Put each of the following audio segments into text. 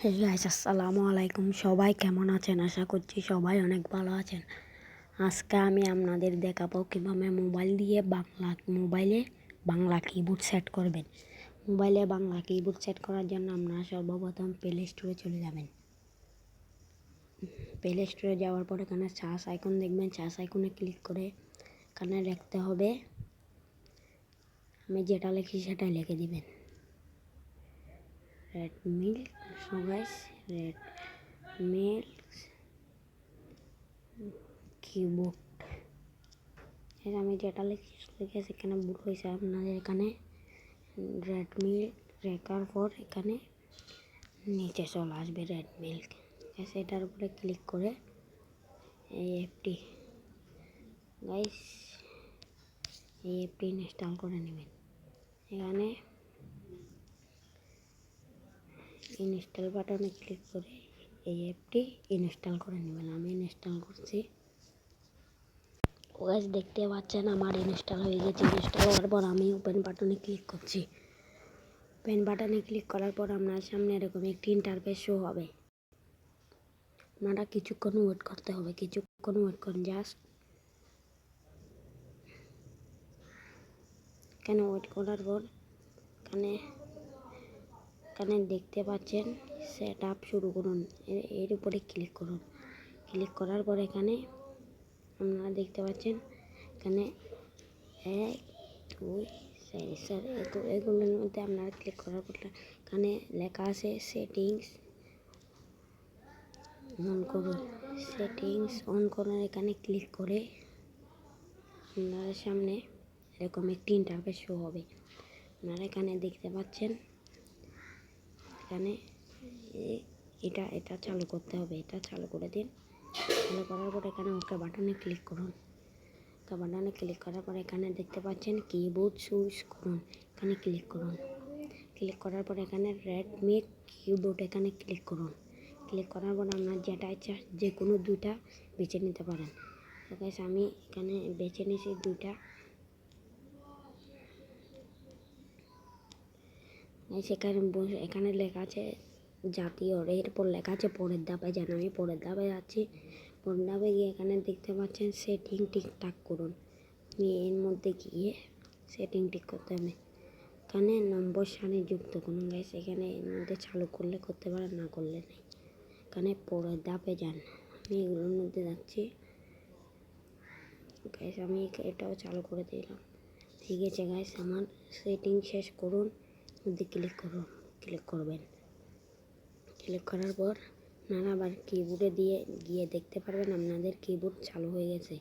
Hey guys, আসসালামু আলাইকুম। সবাই কেমন আছেন? আশা করছি সবাই অনেক ভালো আছেন। আজকে আমি আপনাদের দেখাবো কীভাবে মোবাইলে বাংলা কিবোর্ড সেট করবেন। মোবাইলে বাংলা কিবোর্ড সেট করার জন্য আপনারা সর্বপ্রথম প্লে স্টোরে চলে যাবেন। প্লে স্টোরে যাওয়ার পর এখানে সার্চ আইকন দেখবেন। সার্চ আইকনে ক্লিক করে এখানে লিখতে হবে, আমি যেটা লিখি সেটাই লিখে দিবেন, রেডমি কিবোর্ড। আমি যেটা লিখেছি এখানে ভুল হয়েছে, আপনাদের এখানে রেডমি লেখার পর এখানে নিচে চলে আসবে রেডমি। সেটার উপরে ক্লিক করে এই অ্যাপটি ইনস্টল করে নেবেন। এখানে ইনস্টল বাটনে ক্লিক করে এই অ্যাপটি ইনস্টল করে নেবেন। আমি ইনস্টল করছি। গাইস, দেখতে পাচ্ছেন আমার ইনস্টল হয়ে গেছে। ইনস্টল হওয়ার পর আমি ওপেন বাটনে ক্লিক করছি। ওপেন বাটনে ক্লিক করার পর আপনার সামনে এরকম একটি ইন্টারফেস শো হবে। আপনারা কিছুক্ষণ ওয়েট করতে হবে। কিছুক্ষণ ওয়েট করুন। জাস্ট এখানে ওয়েট করার পর এখানে দেখতে পাচ্ছেন সেট আপ শুরু করুন, এর উপরে ক্লিক করুন। ক্লিক করার পর এখানে আপনারা দেখতে পাচ্ছেন এখানে 1 2 4 এগুলোর মধ্যে আপনারা ক্লিক করার পর এখানে লেখা আছে সেটিংস অন করুন। সেটিংস অন করুন, এখানে ক্লিক করে আপনার সামনে এরকম একটি ইন্টারফেস শো হবে। আপনারা এখানে দেখতে পাচ্ছেন এখানে এটা চালু করতে হবে। এটা চালু করে দিন। চালু করার পর এখানে ওকে বাটনে ক্লিক করুন। ওকে বাটনে ক্লিক করার পর এখানে দেখতে পাচ্ছেন কিবোর্ড চুজ করুন, এখানে ক্লিক করুন। ক্লিক করার পর এখানে রেডমি কিবোর্ড এখানে ক্লিক করুন। ক্লিক করার পর আপনার যেটা ইচ্ছা যে কোনো দুইটা বেছে নিতে পারেন। আমি এখানে বেছে নিয়েছি দুইটা। এখানে লেখা আছে জাতীয়, এরপর লেখা আছে পরের ধাপে যান। আমি পরের ধাপে যাচ্ছি। পরের ধাপে গিয়ে এখানে দেখতে পাচ্ছেন সেটিং ঠিকঠাক করুন। আমি এর মধ্যে গিয়ে সেটিং ঠিক করতে হবে। এখানে নম্বর সারি যুক্ত করুন। গাইস, এখানে এর মধ্যে চালু করলে করতে পারেন, না করলে নেই। এখানে পরের ধাপে যান। আমি এগুলোর মধ্যে যাচ্ছি। গাইস, আমি এটাও চালু করে দিলাম। ঠিক আছে গাইস, আমার সেটিং শেষ করুন। মধ্যে ক্লিক করবেন। ক্লিক করার পর আপনারা আবার কিবোর্ডে গিয়ে দেখতে পারবেন আপনাদের কিবোর্ড চালু হয়ে গেছে।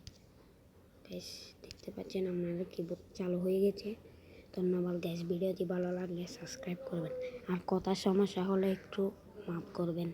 গাইস, দেখতে পাচ্ছেন আপনাদের কিবোর্ড চালু হয়ে গেছে। ধন্যবাদ গাইস। ভিডিওটি ভালো লাগলে সাবস্ক্রাইব করবেন, আর কথার সমস্যা হলে একটু মাফ করবেন।